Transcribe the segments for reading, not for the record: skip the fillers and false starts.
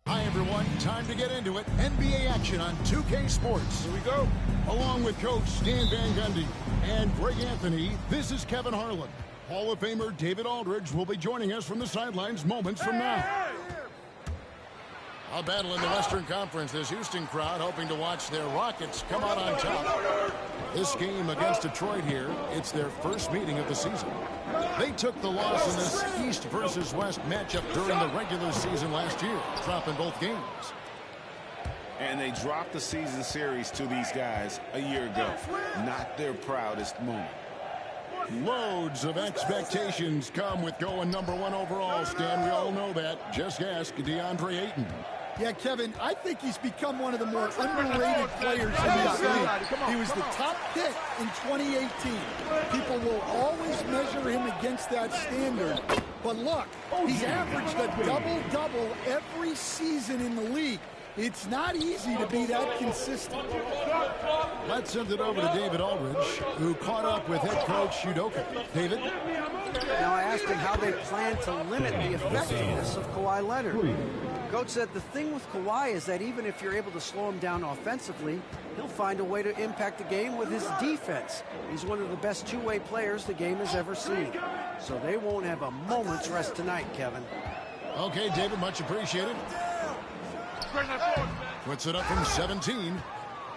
Hi, everyone. Time to get into it. NBA action on 2K Sports. Here we go. Along with Coach Stan Van Gundy and Greg Anthony, this is Kevin Harlan. Hall of Famer David Aldridge will be joining us from the sidelines moments from now. A battle in the Western Conference. This Houston crowd hoping to watch their Rockets come out on top. This game against Detroit here, it's their first meeting of the season. They took the loss in this East versus West matchup during the regular season last year, dropping both games. And they dropped the season series to these guys a year ago. Not their proudest moment. Loads of expectations come with going #1 overall, Stan. We all know that. Just ask DeAndre Ayton. Yeah, Kevin, I think he's become one of the more underrated players in this league. He was the top pick in 2018. People will always measure him against that standard. But look, he's averaged a double-double every season in the league. It's not easy to be that consistent. Let's send it over to David Aldridge, who caught up with head coach Udoka. David? Now, I asked him how they plan to limit the effectiveness of Kawhi Leonard. Coach said the thing with Kawhi is that even if you're able to slow him down offensively, he'll find a way to impact the game with his defense. He's one of the best two-way players the game has ever seen. So they won't have a moment's rest tonight, Kevin. Okay, David, much appreciated. Puts it up from 17,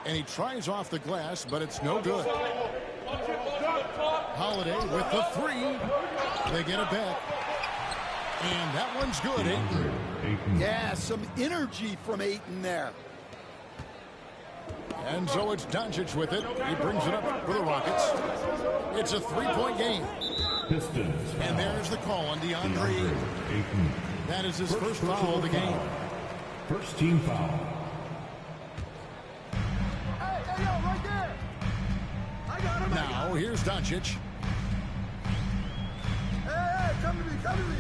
and he tries off the glass, but it's no good. Holiday with the three. They get it back. And that one's good, Ayton. Yeah, some energy from Ayton there. And so it's Doncic with it. He brings it up for the Rockets. It's a three-point game. And there's the call on DeAndre Ayton. That is his first foul of the game. First team foul. Hey, yo, right there. I got him. Now, here's Doncic. Hey, come to me, come to me.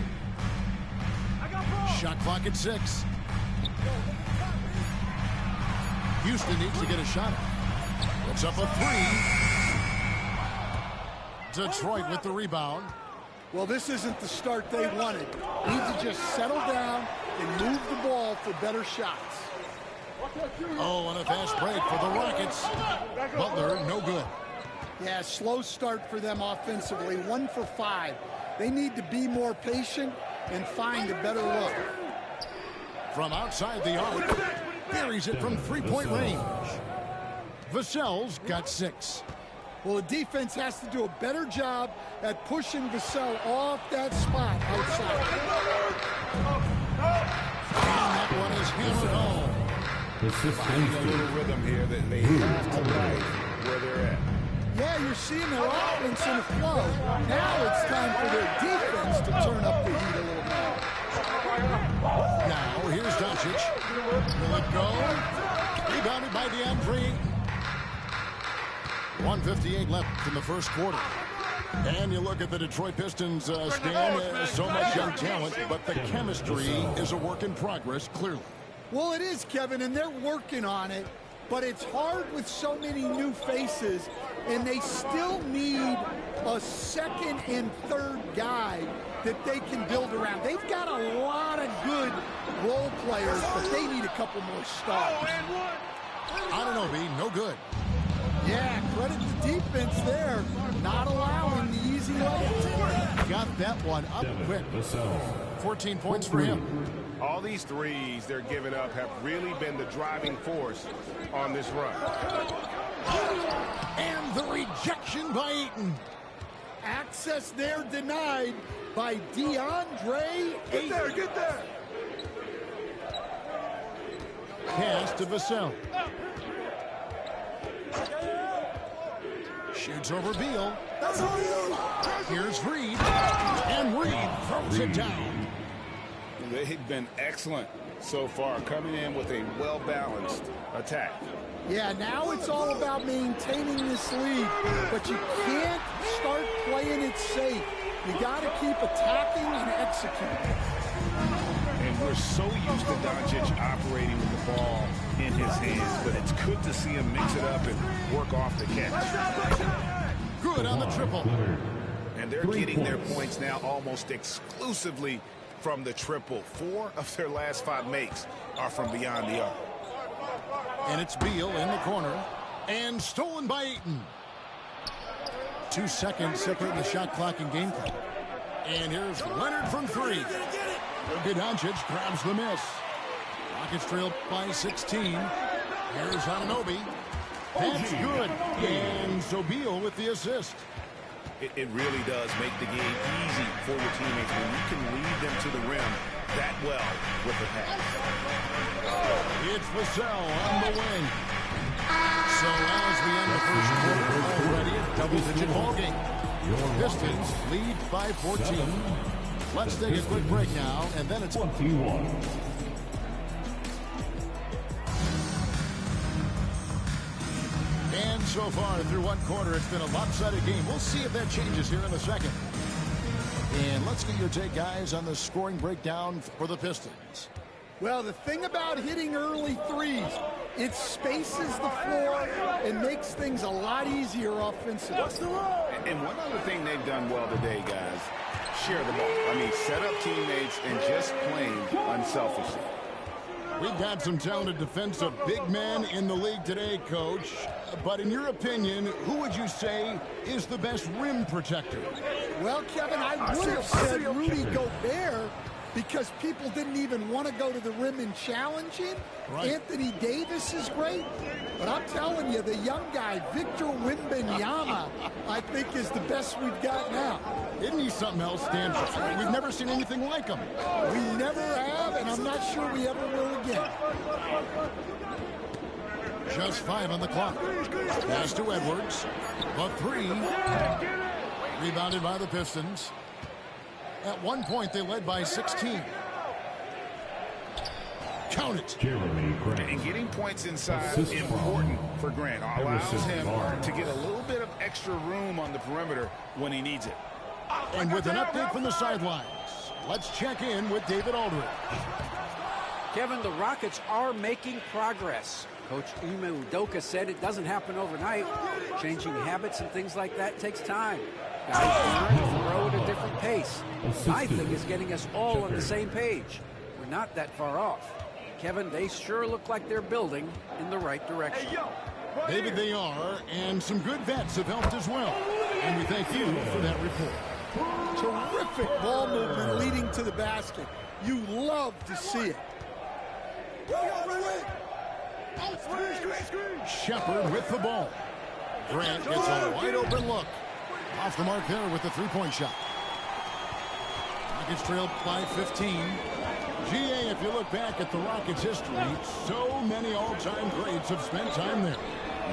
I got ball. Shot clock at 6. Houston needs to get a shot. Puts up a three. Detroit with the rebound. Well, this isn't the start they wanted. Need to just settle down and move the ball for better shots. Oh, and a fast break for the Rockets. Butler, no good. Yeah, slow start for them offensively. 1 for 5. They need to be more patient and find a better look. From outside the arc, buries it from three-point range. Vassell's got 6. Well, the defense has to do a better job at pushing Vassell off that spot outside. And that one is hammered home. Finding a little rhythm here that they have to like where they're at. Yeah, you're seeing their offense in a flow. Now it's time for their defense to turn up the heat a little bit. Now, here's Doncic. Will it go? Rebounded by DeAndre. 1:58 left in the first quarter. And you look at the Detroit Pistons, Stan, so much young talent, but the chemistry is a work in progress, clearly. Well, it is, Kevin, and they're working on it, but it's hard with so many new faces, and they still need a second and third guy that they can build around. They've got a lot of good role players, but they need a couple more stars. I don't know, B, no good. Yeah, credit the defense there, not allowing the easy layup. Got that one up quick. 14 points for him. All these threes they're giving up have really been the driving force on this run. And the rejection by Ayton. Access there denied by DeAndre Ayton. Get there. Pass to Vassell. Shoots over Beal. Here's Reed. And Reed throws it down. They've been excellent so far, coming in with a well-balanced attack. Yeah, now it's all about maintaining this lead, but you can't start playing it safe. You got to keep attacking and executing. And we're so used to Doncic operating with the ball in his hands, but it's good to see him mix it up and work off the catch. Good on the triple. And they're getting their points now almost exclusively from the triple. 4 of their last 5 makes are from beyond the arc. And it's Beal in the corner. And stolen by Ayton. 2 seconds separating the shot clock and game clock. And here's Leonard from 3. Doncic grabs the miss. Rockets trail by 16. Here's Anunoby. That's good. And so Beal with the assist. It really does make the game easy for your teammates when you can lead them to the rim that well with the pass. It's Vassell on the wing. So as we end the first quarter, already a double-digit ball game. Pistons lead by 14. Let's take a quick break now, and then it's 21. And so far through one quarter, it's been a lopsided game. We'll see if that changes here in the second. And let's get your take, guys, on the scoring breakdown for the Pistons. Well, the thing about hitting early threes, it spaces the floor and makes things a lot easier offensively. And one other thing they've done well today, guys, share the ball. I mean, set up teammates and just playing unselfishly. We've got some talented defensive big men in the league today, Coach. But in your opinion, who would you say is the best rim protector? Well, Kevin, I would have said Rudy Gobert because people didn't even want to go to the rim and challenge him. Right. Anthony Davis is great. But I'm telling you, the young guy, Victor Wembanyama, I think is the best we've got now. Isn't he something else, Dan? We've never seen anything like him. We never have, and I'm not sure we ever will again. Just 5 on the clock. Pass to Edwards. The 3. Rebounded by the Pistons. At one point, they led by 16. Count it. And getting points inside is important for Grant. Allows him to get a little bit of extra room on the perimeter when he needs it. And with an update from the sidelines, let's check in with David Aldridge. Kevin, the Rockets are making progress. Coach Ime Udoka said it doesn't happen overnight. Changing habits and things like that takes time. Guys learn to throw at a different pace. My thing is getting us all on the same page. We're not that far off. Kevin, they sure look like they're building in the right direction. David, they are, and some good vets have helped as well. And we thank you for that report. Terrific ball movement leading to the basket. You love to see it. Shepard with the ball. Grant gets a wide open look. Off the mark there with the three-point shot. Rockets trailed by 15. GA, if you look back at the Rockets' history, so many all-time greats have spent time there.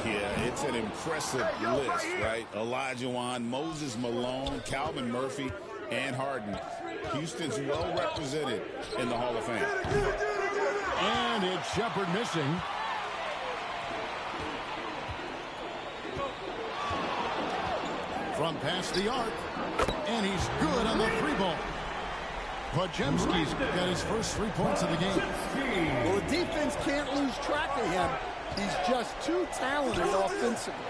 Yeah, it's an impressive list, right? Olajuwon, Moses Malone, Calvin Murphy, and Harden. Houston's well represented in the Hall of Fame. And it's Shepard missing. From past the arc. And he's good on the three ball. Podziemski's got his first 3 points of the game. Well, the defense can't lose track of him. He's just too talented offensively.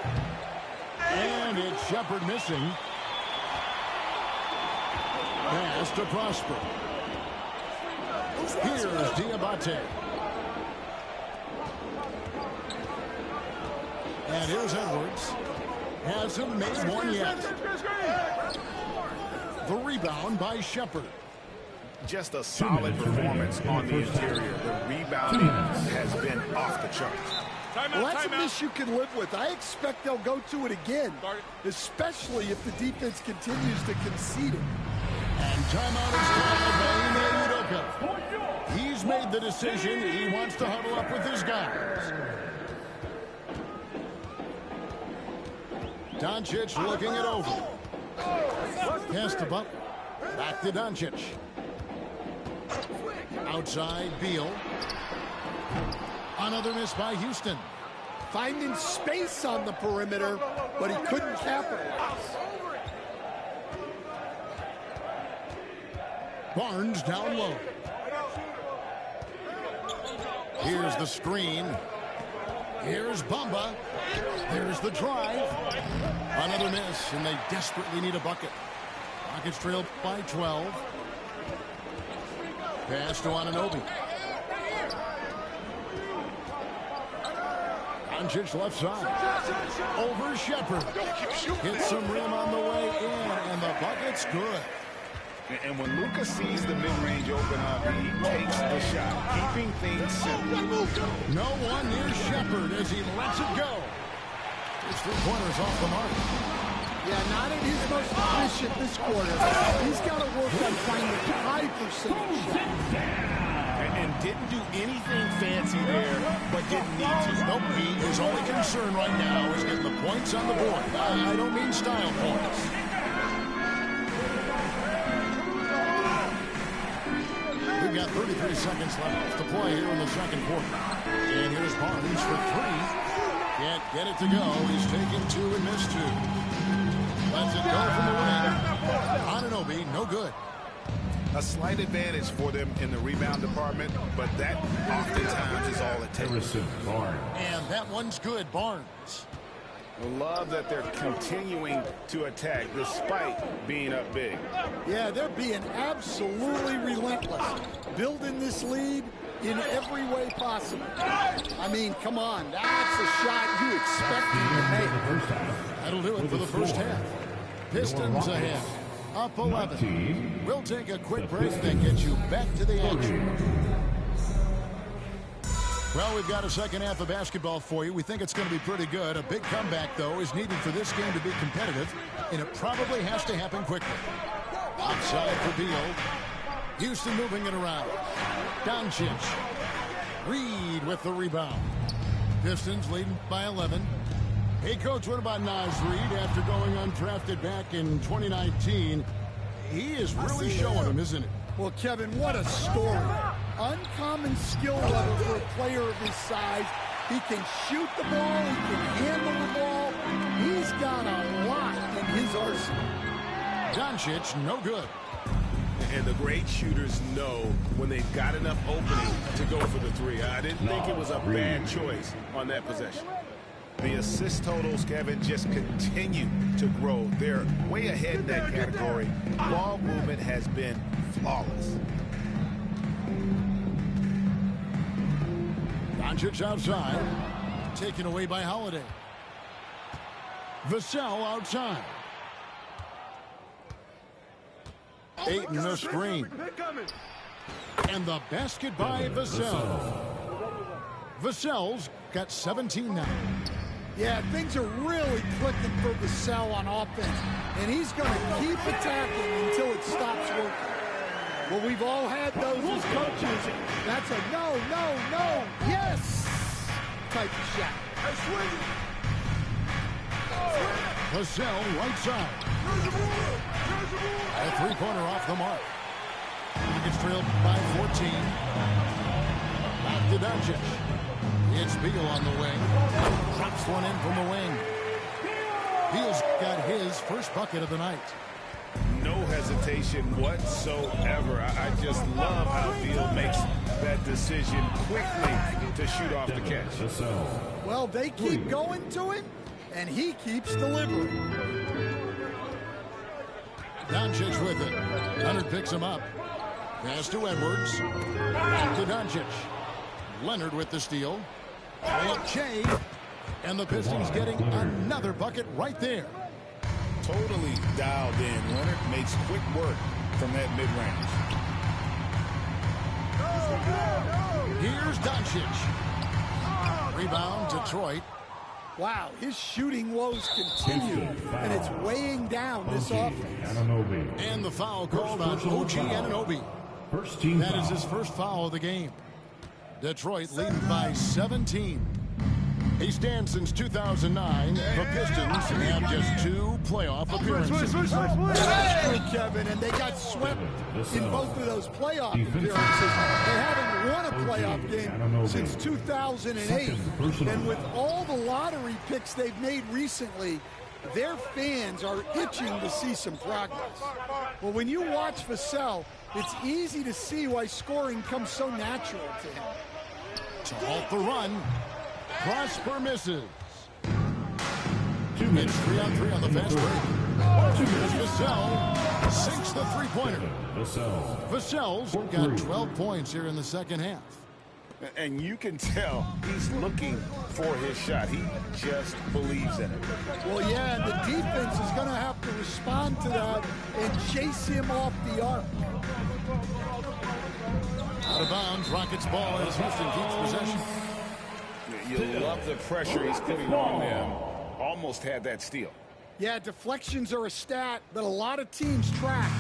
And it's Shepard missing. Pass to Prosper. Here's Diabate. And here's Edwards. Hasn't made one yet. The rebound by Shepard. Just a solid performance on the interior. The rebounding has been off the charts. Well, that's a miss you can live with. I expect they'll go to it again, especially if the defense continues to concede it. And timeout is called by Ime Udoka. He's made the decision. He wants to huddle up with his guys. Doncic looking it over. Pass to Butler. Back to Doncic. Outside, Beal. Another miss by Houston. Finding space on the perimeter, but he couldn't capitalize. Barnes down low. Here's the screen. Here's Bamba. There's the drive. Another miss, and they desperately need a bucket. Rockets trail by 12. Pass to Anunoby. Doncic left side. Over Shepherd. Hits some rim on the way in, and the bucket's good. And when Luka sees the mid-range open up, he takes the shot, keeping things simple. No one near Shepherd as he lets it go. His three-pointers off the mark. Yeah, not in his most efficient this quarter. He's got to work on finding high percentage shots. And didn't do anything fancy there, but didn't need to. Nope, his only concern right now is getting the points on the board. I don't mean style points. We've got 33 seconds left to play here in the second quarter. And here's Barnes for three. Can't get it to go. He's taken two and missed two. Lets it go from the wing. Anunoby, no good. A slight advantage for them in the rebound department, but that oftentimes is all it takes. And that one's good, Barnes. I love that they're continuing to attack despite being up big. Yeah, they're being absolutely relentless, building this lead in every way possible. I mean, come on, that's a shot you expect him to make. That'll do it for the first half. Pistons ahead, up 11. We'll take a quick break, then get you back to the action. Well, we've got a second half of basketball for you. We think it's going to be pretty good. A big comeback, though, is needed for this game to be competitive, and it probably has to happen quickly. Outside for Beal. Houston moving it around. Doncic. Reed with the rebound. Pistons leading by 11. Hey, Coach, what about Naz Reed after going undrafted back in 2019? He is really showing them, isn't it? Well, Kevin, what a story. Uncommon skill level for a player of his size. He can shoot the ball. He can handle the ball. He's got a lot in his arsenal. Doncic, no good. And the great shooters know when they've got enough opening to go for the three. I didn't think it was a bad choice on that possession. The assist totals, Kevin, just continue to grow. They're way ahead in that category. Ball movement has been flawless. Doncic outside. Taken away by Holiday. Vassell outside. Ayton the screen. And the basket by Vassell. Vassell's got 17 now. Yeah, things are really clicking for Vassell on offense, and he's going to keep attacking until it stops working. Well, we've all had those as coaches. That's a no, no, no, yes type of shot. Vassell right side. A three-pointer off the mark. Rockets trailed by 14. Back to Doncic. It's Beal on the wing. Drops one in from the wing. Beal's got his first bucket of the night. No hesitation whatsoever. I just love how Beal makes that decision quickly to shoot off the catch. Well, they keep going to him, and he keeps delivering. Doncic with it. Leonard picks him up. Pass to Edwards. Back to Doncic. Leonard with the steal. Jay. And the Pistons getting another bucket right there. Totally dialed in. Leonard makes quick work from that mid-range. Here's Doncic. Rebound, Detroit. Wow, his shooting woes continue, and it's weighing down this offense. And the foul called on OG Anunoby. That is his first foul of the game. Detroit leading by 17. He stands since 2009. The Pistons have just 2 playoff appearances. That's true, Kevin, and they got swept in both of those playoff appearances. They haven't won a playoff game since 2008. And with all the lottery picks they've made recently, their fans are itching to see some progress. Well, when you watch Vassell, it's easy to see why scoring comes so natural to him. To halt the run, Prosper misses. It's 3-on-3 on the fast break. Here's Vassell, sinks the three-pointer. Vassell's got 12 points here in the second half. And you can tell he's looking for his shot. He just believes in it. Well, yeah, and the defense is going to have to respond to that and chase him off the arc. Out of bounds, Rockets ball as Houston keeps possession. You love the pressure he's putting on them. Almost had that steal. Yeah, deflections are a stat that a lot of teams track,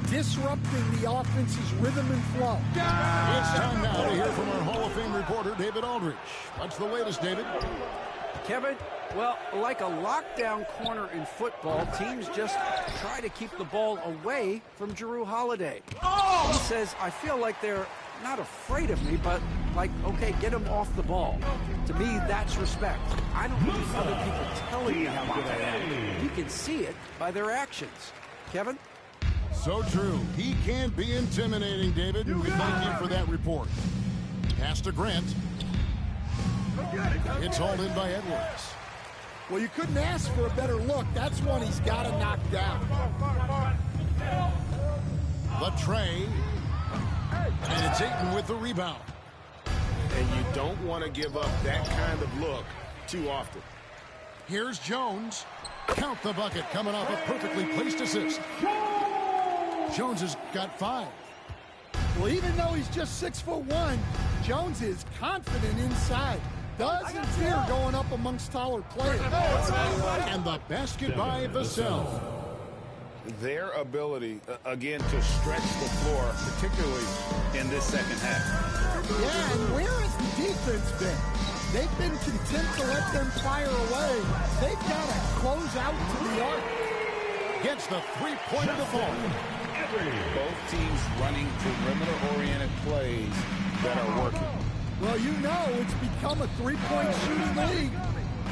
disrupting the offense's rhythm and flow. It's time now to hear from our Hall of Fame reporter, David Aldridge. What's the latest, David? Kevin, well, like a lockdown corner in football, teams just try to keep the ball away from Jrue Holiday. He says, I feel like they're not afraid of me, but like, okay, get him off the ball. To me, that's respect. I don't need other people telling me how good I am. You can see it by their actions. Kevin? So true. He can be intimidating, David. We thank you for that report. Pass to Grant. It's hauled in by Edwards. Well, you couldn't ask for a better look. That's one he's got to knock down. The tray. And it's Ayton with the rebound. And you don't want to give up that kind of look too often. Here's Jones. Count the bucket coming off a perfectly placed assist. Jones has got 5. Well, even though he's just 6'1", Jones is confident inside. Doesn't fear going up amongst taller players. And the basket by Vassell. Their ability, again, to stretch the floor, particularly in this second half. Yeah, and where has the defense been? They've been content to let them fire away. They've got to close out to the arc. Gets the three-pointer to fall. Both teams running perimeter-oriented plays that are working. Well, you know it's become a three-point shooting league.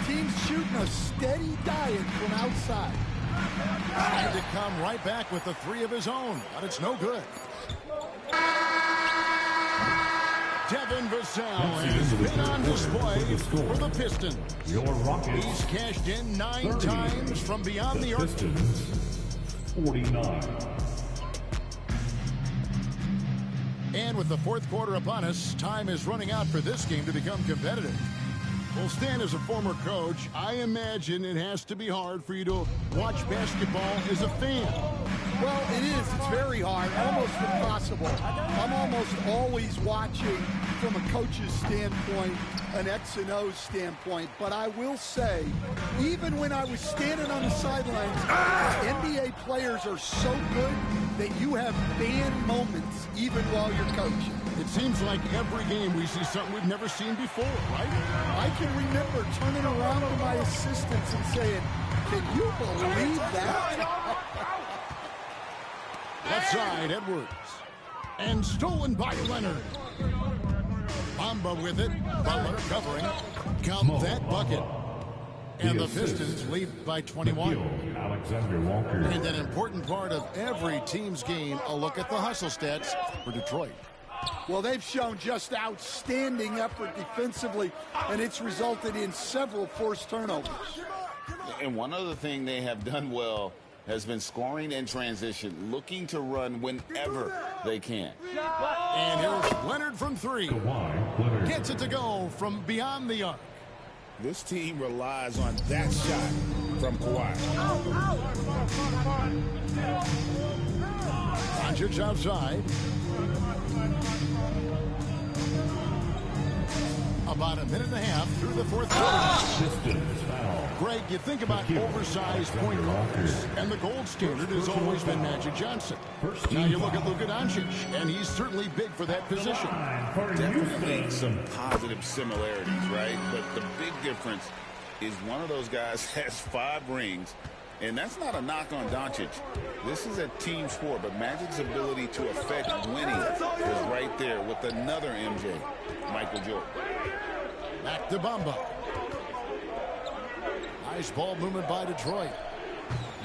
Teams shooting a steady diet from outside. Trying to come right back with the 3 of his own, but it's no good. Devin Vassell has been on display for the Pistons. He's cashed in 9 times from beyond the arc. 49. And with the fourth quarter upon us, time is running out for this game to become competitive. Well, Stan, as a former coach, I imagine it has to be hard for you to watch basketball as a fan. Well, it is. It's very hard, almost impossible. I'm almost always watching from a coach's standpoint, an X and O's standpoint. But I will say, even when I was standing on the sidelines, NBA players are so good that you have fan moments even while you're coaching. It seems like every game we see something we've never seen before, right? I can remember turning around to my assistants and saying, can you believe that? Left side, Edwards. And stolen by Leonard. Bamba with it. Butler covering. Count that bucket. And the Pistons lead by 21. Alexander Walker. And an important part of every team's game, a look at the hustle stats for Detroit. Well, they've shown just outstanding effort defensively, and it's resulted in several forced turnovers. And one other thing they have done well has been scoring in transition, looking to run whenever they can. And here's Leonard from 3. Gets it to go from beyond the arc. This team relies on that shot from Kawhi. Doncic outside. about a minute and a half through the fourth quarter. Pistons foul. Greg, you think about oversized point guards, and the gold standard has always been Magic Johnson. Now you look at Luka Doncic, and he's certainly big for that position. Definitely some positive similarities, right? But the big difference is one of those guys has 5 rings, and that's not a knock on Doncic. This is a team sport, but Magic's ability to affect winning is right there with another MJ, Michael Jordan. Back to Bamba. Nice ball movement by Detroit.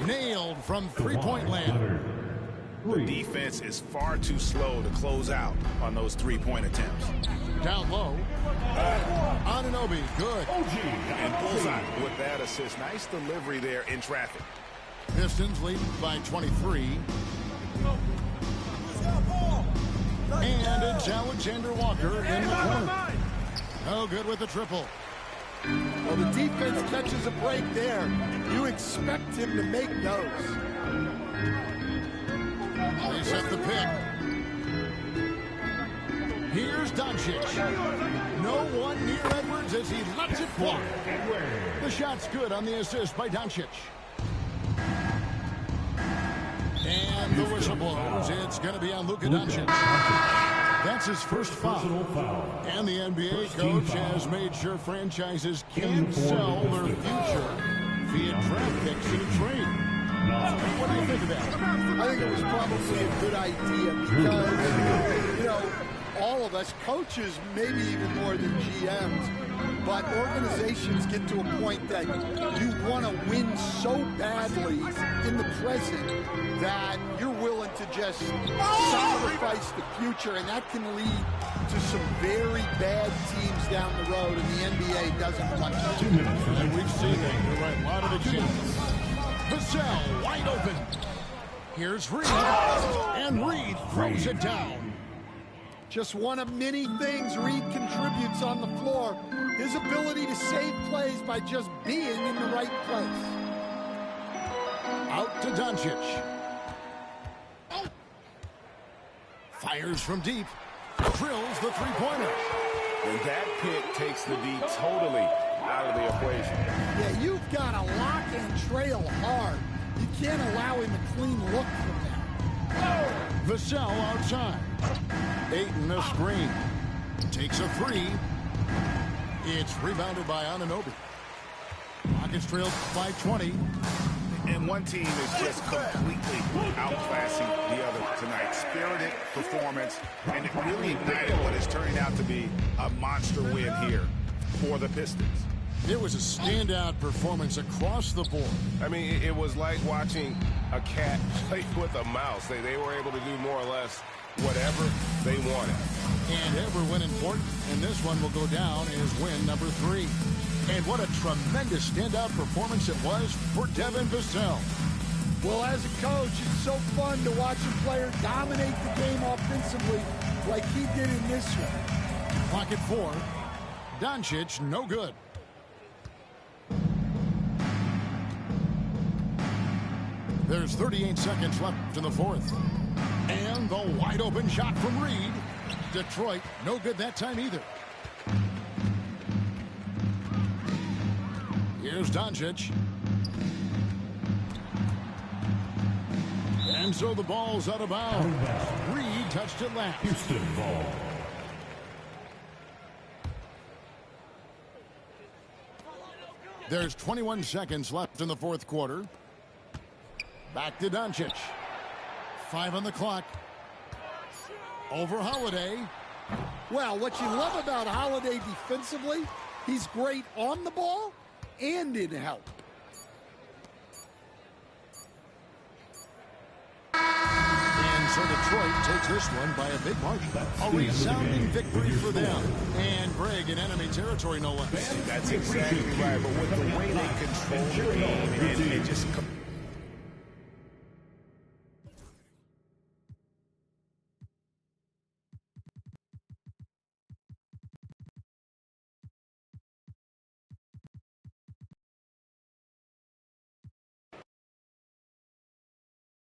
Nailed from three-point land. The defense is far too slow to close out on those three-point attempts. Down low. Anunoby, good. And bullseye with that assist. Nice delivery there in traffic. Pistons lead by 23. And it's Alexander Walker in the corner. No good with the triple. Well, the defense catches a break there. You expect him to make those. They set the pick. Here's Doncic. No one near Edwards as he lets it fly. The shot's good on the assist by Doncic. And the whistle blows. It's going to be on Luka Doncic. That's his first foul. And the NBA coach has made sure franchises can't sell their future via draft picks in a trade. What do you think of that? I think it was probably a good idea because, you know, all of us, coaches, maybe even more than GMs, but organizations get to a point that you want to win so badly in the present that you're willing to just sacrifice the future, and that can lead to some very bad teams down the road, and the NBA doesn't want to. 2 minutes. And we've seen that. You're right. A lot of examples. Vassell wide open. Here's Reed. And Reed throws it down. Just one of many things Reed contributes on the floor. His ability to save plays by just being in the right place. Out to Doncic. Fires from deep. Drills the three-pointer. And that pick takes the D totally out of the equation. Yeah, you've got to lock and trail hard. You can't allow him a clean look from that. Vassell outside. Ayton the screen. Takes a three. It's rebounded by Anunoby. Rockets trailed by 20. And one team is just completely outclassing the other tonight. Spirited performance, and it really ignited what is turning out to be a monster win here for the Pistons. It was a standout performance across the board. I mean, it was like watching a cat play with a mouse. They were able to do more or less whatever they wanted. And every win important, and this one will go down as win number 3. And what a tremendous standout performance it was for Devin Vassell. Well, as a coach, it's so fun to watch a player dominate the game offensively like he did in this one. Clock at 4. Doncic, no good. There's 38 seconds left in the fourth. And the wide open shot from Reed. Detroit, no good that time either. Here's Doncic. And so the ball's out of bounds. Reed touched it last. Houston ball. There's 21 seconds left in the fourth quarter. Back to Doncic. 5 on the clock. Over Holiday. Well, what you love about Holiday defensively, he's great on the ball and in help. And so Detroit takes this one by a big margin. A resounding victory for them. And Greg in enemy territory, no less. That's exactly right. But with the way they control the game and just